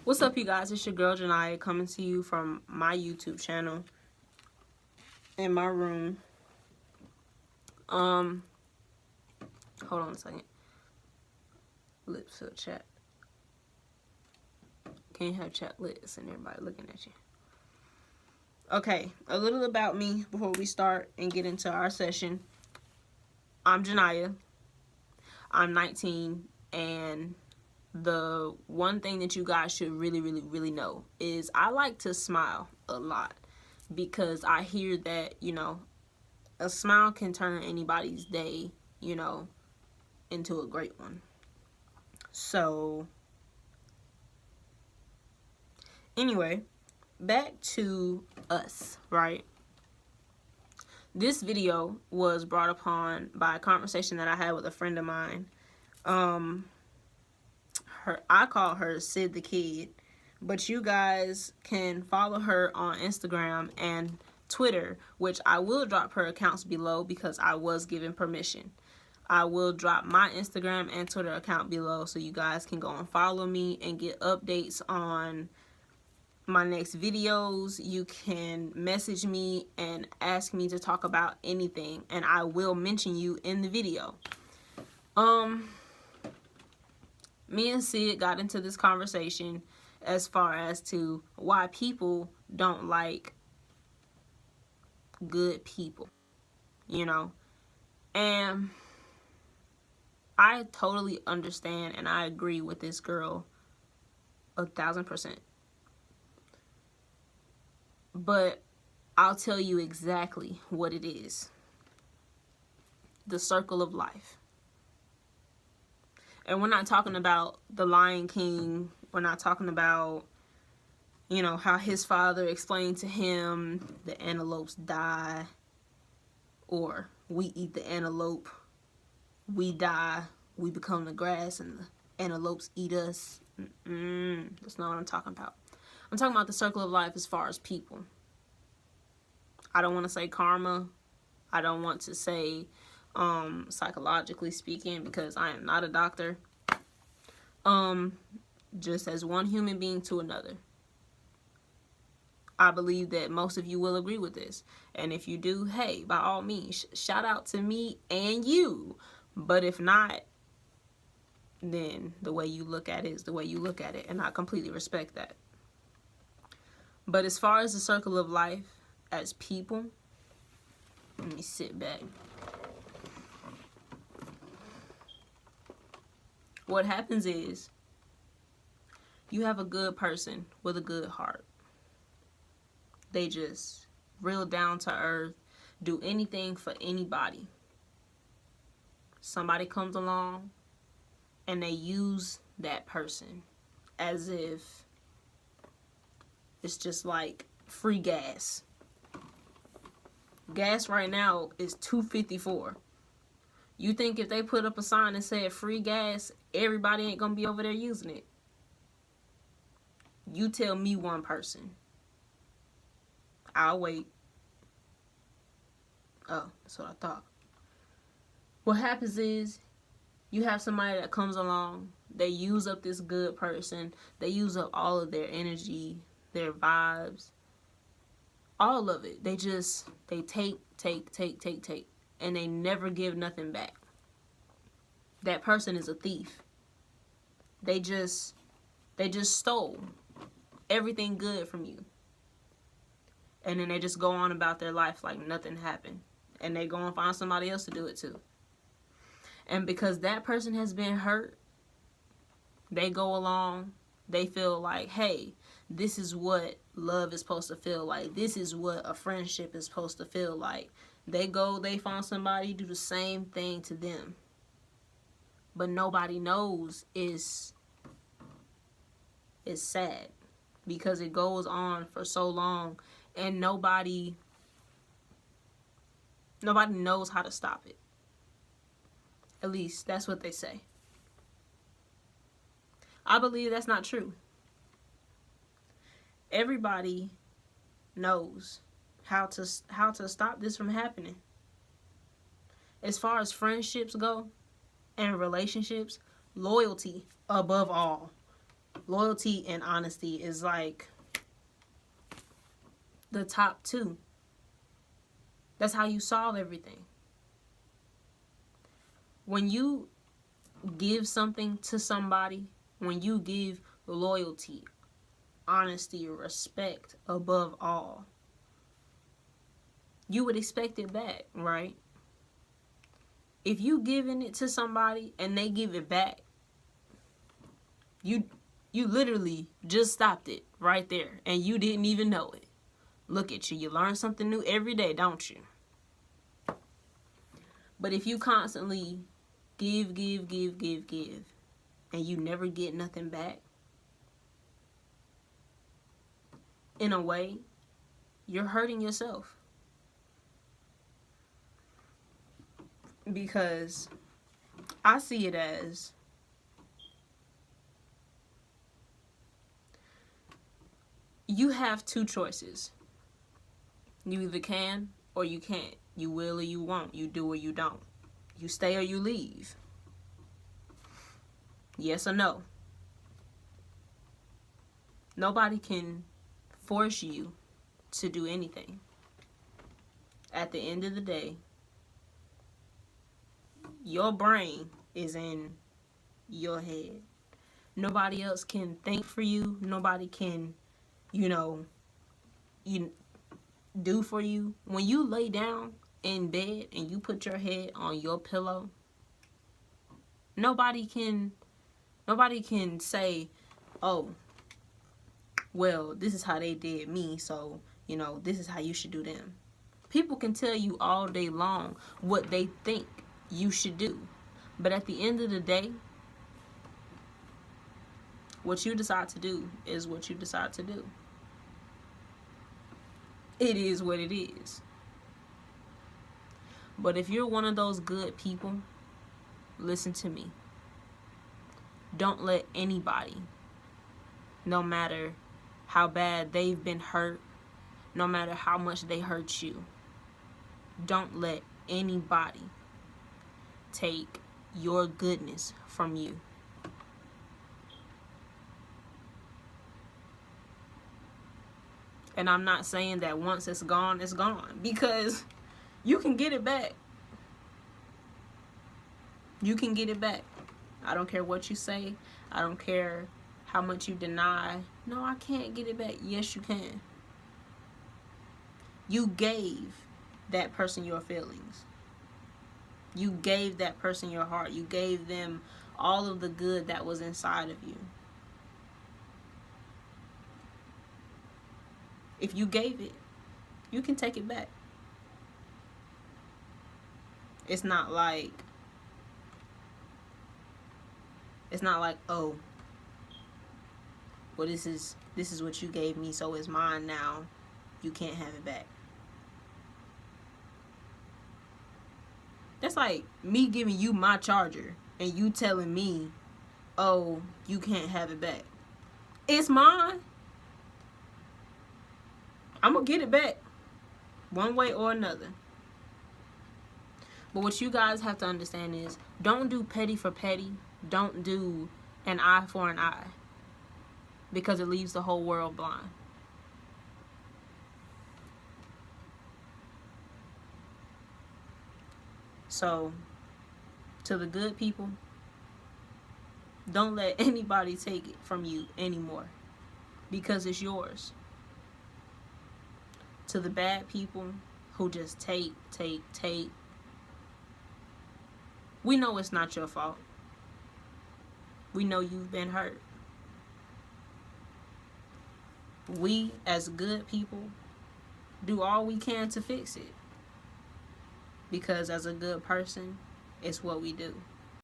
What's up, you guys? It's your girl Janiyah coming to you from my YouTube channel in my room. Hold on a second. Lips to chat. Can't have chat lips and everybody looking at you. Okay, a little about me before we start and get into our session. I'm Janiyah. I'm 19, and the one thing that you guys should really know is I like to smile a lot, because I hear that, a smile can turn anybody's day, into a great one. So, anyway, back to us, right? This video was brought upon by a conversation that I had with a friend of mine. I call her Sid the Kid, but you guys can follow her on Instagram and Twitter, which I will drop her accounts below because I was given permission. I will drop my Instagram and Twitter account below so you guys can go and follow me and get updates on my next videos. You can message me and ask me to talk about anything, and I will mention you in the video. Me and Sid got into this conversation as far as to why people don't like good people, and I totally understand and I agree with this girl 1000%. But I'll tell you exactly what it is. The circle of life. And we're not talking about the Lion King. We're not talking about, how his father explained to him the antelopes die, or we eat the antelope, we die, we become the grass, and the antelopes eat us. That's not what I'm talking about. I'm talking about the circle of life as far as people. I don't want to say karma. I don't want to say psychologically speaking, because I am not a doctor. Just as one human being to another. I believe that most of you will agree with this. And if you do, hey, by all means, shout out to me and you. But if not, then the way you look at it is the way you look at it. And I completely respect that. But as far as the circle of life as people, let me sit back. What happens is you have a good person with a good heart. They just real down to earth, do anything for anybody. Somebody comes along and they use that person as if it's just like free gas. Gas right now is $2.54. You think if they put up a sign and said free gas, everybody ain't gonna be over there using it? You tell me one person. I'll wait. Oh, that's what I thought. What happens is you have somebody that comes along, they use up this good person, they use up all of their energy, their vibes, all of it. They take, and they never give nothing back. That person is a thief. They just stole everything good from you. And then they just go on about their life like nothing happened. And they go and find somebody else to do it too. And because that person has been hurt, they go along, they feel like, hey, this is what love is supposed to feel like. This is what a friendship is supposed to feel like. They go, they find somebody, do the same thing to them. But nobody knows it's sad. Because it goes on for so long and nobody knows how to stop it. At least that's what they say. I believe that's not true. Everybody knows how to stop this from happening. As far as friendships go and relationships, loyalty above all. Loyalty and honesty is like the top two. That's how you solve everything. When you give something to somebody, when you give loyalty, honesty, respect above all, you would expect it back, right? If you giving it to somebody and they give it back, you literally just stopped it right there and you didn't even know it. Look at you. You learn something new every day, don't you? But if you constantly give, and you never get nothing back, in a way, you're hurting yourself. Because I see it as you have two choices. You either can or you can't. You will or you won't. You do or you don't. You stay or you leave. Yes or no. Nobody can force you to do anything. At the end of the day, your brain is in your head. Nobody else can think for you. Nobody can, do for you. When you lay down in bed and you put your head on your pillow, nobody can say, oh, well, this is how they did me, so, this is how you should do them. People can tell you all day long what they think you should do. But at the end of the day, what you decide to do is what you decide to do. It is what it is. But if you're one of those good people, listen to me. Don't let anybody, no matter how bad they've been hurt, no matter how much they hurt you, don't let anybody take your goodness from you. And I'm not saying that once it's gone, because you can get it back. You can get it back. I don't care what you say. I don't care how much you deny. No, I can't get it back. Yes, you can. You gave that person your feelings. You gave that person your heart. You gave them all of the good that was inside of you. If you gave it, you can take it back. It's not like, oh, well, this is what you gave me, so it's mine now. You can't have it back. That's like me giving you my charger and you telling me, oh, you can't have it back. It's mine. I'm going to get it back one way or another. But what you guys have to understand is, don't do petty for petty. Don't do an eye for an eye, because it leaves the whole world blind. So, to the good people, don't let anybody take it from you anymore, because it's yours. To the bad people who just take, we know it's not your fault. We know you've been hurt. We, as good people, do all we can to fix it. Because as a good person, it's what we do.